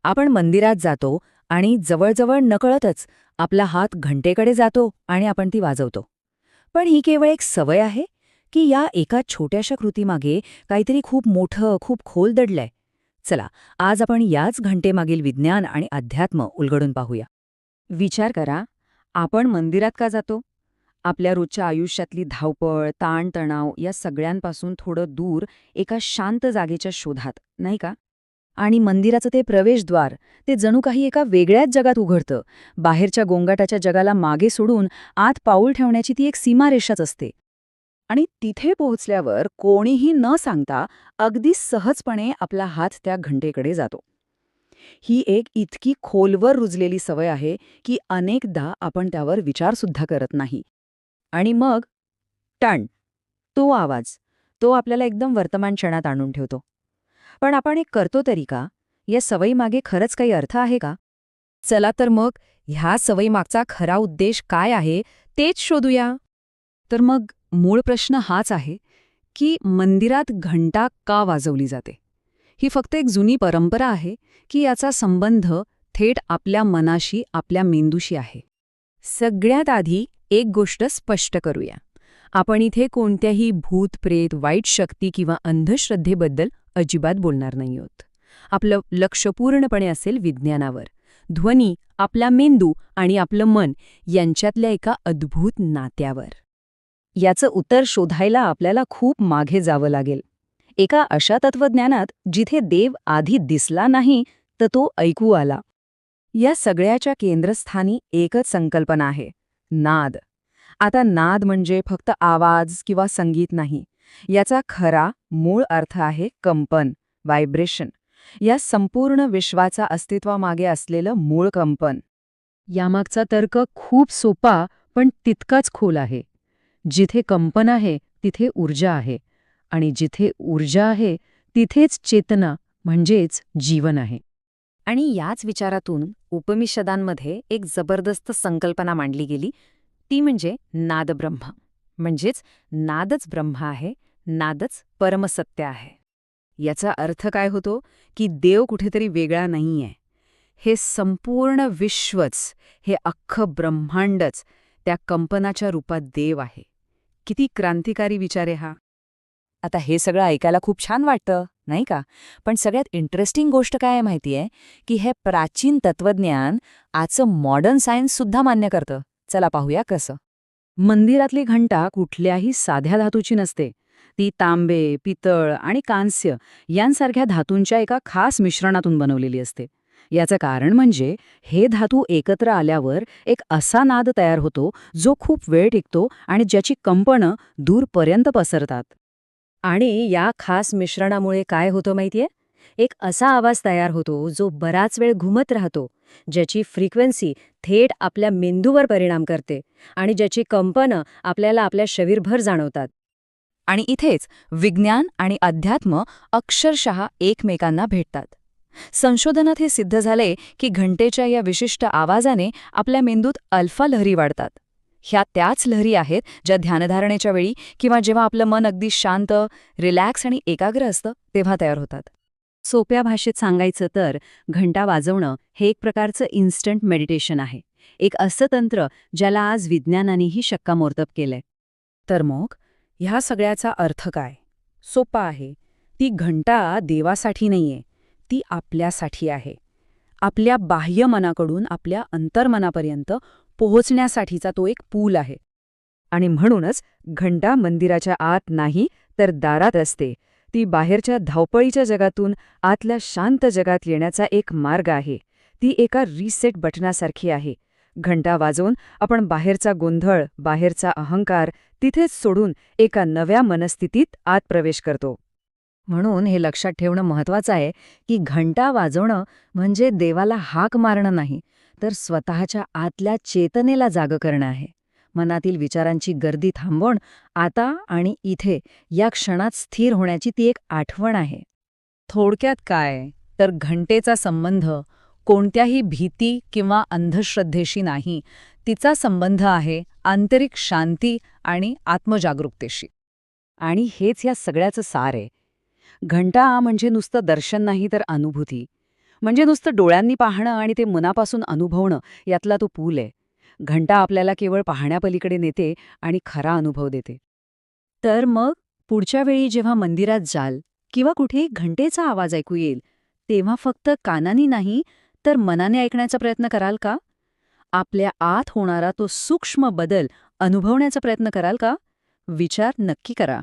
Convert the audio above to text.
आपण मंदिरात जातो आणि जवळजवळ नकळतच आपला हात घंटेकडे जातो आणि आपण ती वाजवतो. पण ही केवळ एक सवय आहे की या एका छोट्याशा कृतीमागे काहीतरी खूप मोठं, खूप खोल दडलंय? चला, आज आपण याच घंटेमागील विज्ञान आणि अध्यात्म उलगडून पाहूया. विचार करा, आपण मंदिरात का जातो? आपल्या रोजच्या आयुष्यातली धावपळ, ताणतणाव या सगळ्यांपासून थोडं दूर एका शांत जागेच्या शोधात, नाही का? आणि मंदिराचं ते प्रवेशद्वार, ते जणू काही एका वेगळ्याच जगात उघडतं. बाहेरच्या गोंगाटाच्या जगाला मागे सोडून आत पाऊल ठेवण्याची ती एक सीमारेषाच असते. आणि तिथे पोहोचल्यावर कोणीही न सांगता अगदी सहजपणे आपला हात त्या घंटेकडे जातो. ही एक इतकी खोलवर रुजलेली सवय आहे की अनेकदा आपण त्यावर विचारसुद्धा करत नाही. आणि मग टण, तो आवाज, तो आपल्याला एकदम वर्तमान क्षणात आणून ठेवतो. पण आपण हे करतो तरी का? या सवयीमागे खरंच काही अर्थ आहे का? चला तर मग ह्या सवयीमागचा खरा उद्देश काय आहे तेच शोधूया. तर मग मूळ प्रश्न हाच आहे की मंदिरात घंटा का वाजवली जाते? ही फक्त एक जुनी परंपरा आहे की याचा संबंध थेट आपल्या मनाशी, आपल्या मेंदूशी आहे? सगळ्यात आधी एक गोष्ट स्पष्ट करूया. आपण इथे कोणत्याही भूत, प्रेत, वाईट शक्ती किंवा अंधश्रद्धेबद्दल अजिबात बोलणार नाही आहोत. आपलं लक्ष पूर्णपणे असेल विज्ञानावर. ध्वनी, आपला मेंदू आणि आपलं मन यांच्यातल्या एका अद्भुत नात्यावर. याचं उत्तर शोधायला आपल्याला खूप मागे जावं लागेल. एका अशा तत्वज्ञानात जिथे देव आधी दिसला नाही तर तो ऐकू आला. या सगळ्याच्या केंद्रस्थानी एकच संकल्पना आहे: नाद. आता नाद म्हणजे फक्त आवाज किंवा संगीत नाही. याचा खरा मूळ अर्थ आहे कंपन, व्हायब्रेशन. या संपूर्ण विश्वाचा अस्तित्वामागे असलेलं मूळ कंपन. यामागचा तर्क खूप सोपा पण तितकाच खोल आहे. जिथे कंपन आहे तिथे ऊर्जा आहे, आणि जिथे ऊर्जा आहे तिथेच चेतना म्हणजेच जीवन आहे. आणि याच विचारातून उपनिषदांमध्ये एक जबरदस्त संकल्पना मांडली गेली, ती म्हणजे नादब्रह्म. म्हणजेच नादच ब्रह्म आहे, नादच परमसत्य आहे. याचा अर्थ काय होतो की देव कुठेतरी वेगळा नाहीये. हे संपूर्ण विश्वच, हे अख्खं ब्रह्मांडच त्या कंपनाच्या रूपात देव आहे. किती क्रांतिकारी विचार आहे हा. आता हे सगळं ऐकायला खूप छान वाटतं, नाही का? पण सगळ्यात इंटरेस्टिंग गोष्ट काय आहे माहितीये? की हे प्राचीन तत्वज्ञान आजचं मॉडर्न सायन्स सुद्धा मान्य करतं. चला पाहूया कसं. मंदिरातली घंटा कुठल्याही साध्या धातूची नसते. ती तांबे, पितळ आणि कांस्य यांसारख्या धातूंच्या एका खास मिश्रणातून बनवलेली असते. याचं कारण म्हणजे हे धातू एकत्र आल्यावर एक असा नाद तयार होतो जो खूप वेळ टिकतो आणि ज्याची कंपनं दूरपर्यंत पसरतात. आणि या खास मिश्रणामुळे काय होतं माहितीये? एक असा आवाज तयार होतो जो बराच वेळ घुमत राहतो, ज्याची फ्रिक्वेन्सी थेट आपल्या मेंदूवर परिणाम करते आणि ज्याची कंपनं आपल्याला आपल्या शरीरभर जाणवतात. आणि इथेच विज्ञान आणि अध्यात्म अक्षरशः एकमेकांना भेटतात. संशोधनात हे सिद्ध झाले की घंटेच्या या विशिष्ट आवाजाने आपल्या मेंदूत अल्फा लहरी वाढतात. ह्या त्याच लहरी आहेत ज्या ध्यानधारणेच्या वेळी किंवा जेव्हा आपलं मन अगदी शांत, रिलॅक्स आणि एकाग्र असतं तेव्हा तयार होतात. सोप्या भाषेत सांगायचं तर घंटा वाजवणं हे एक प्रकारचं इन्स्टंट मेडिटेशन आहे. एक असं तंत्र ज्याला आज विज्ञानानेही शिक्कामोर्तब केलंय. तर मग ह्या सगळ्याचा अर्थ काय? सोपा आहे. ती घंटा देवासाठी नाहीये, ती आपल्यासाठी आहे. आपल्या बाह्य मनाकडून आपल्या अंतर्मनापर्यंत पोहोचण्यासाठीचा तो एक पूल आहे. आणि म्हणूनच घंटा मंदिराच्या आत नाही तर दारात असते. ती बाहेरच्या धावपळीच्या जगातून आतल्या शांत जगात येण्याचा एक मार्ग आहे. ती एका रिसेट बटनासारखी आहे. घंटा वाजवून आपण बाहेरचा गोंधळ, बाहेरचा अहंकार तिथेच सोडून एका नव्या मनस्थितीत आत प्रवेश करतो. म्हणून हे लक्षात ठेवणं महत्त्वाचं आहे की घंटा वाजवणं म्हणजे देवाला हाक मारणं नाही, तर स्वतःच्या आतल्या चेतनेला जागं करणं आहे. मनातील विचारांची गर्दी थांबवून आता आणि इथे या क्षणात स्थिर होण्याची ती एक आठवण आहे. थोडक्यात काय, तर घंटेचा संबंध कोणत्याही भीती किंवा अंधश्रद्धेशी नाही, तिचा संबंध आहे आंतरिक शांती आणि आत्मजागरूकतेशी. आणि हेच या सगळ्याचं सार आहे. घंटा म्हणजे नुसतं दर्शन नाही तर अनुभूती. म्हणजे नुसतं डोळ्यांनी पाहणं आणि ते मनापासून अनुभवणं यातला तो पूल आहे. घंटा आपल्याला केवळ पाहण्यापलीकडे नेते आणि खरा अनुभव देते. तर मग पुढच्या वेळी जेव्हा मंदिरात जाल किंवा कुठेही घंटेचा आवाज ऐकू येईल, तेव्हा फक्त कानानी नाही तर मनाने ऐकण्याचा प्रयत्न कराल का? आपल्या आत होणारा तो सूक्ष्म बदल अनुभवण्याचा प्रयत्न कराल का? विचार नक्की करा.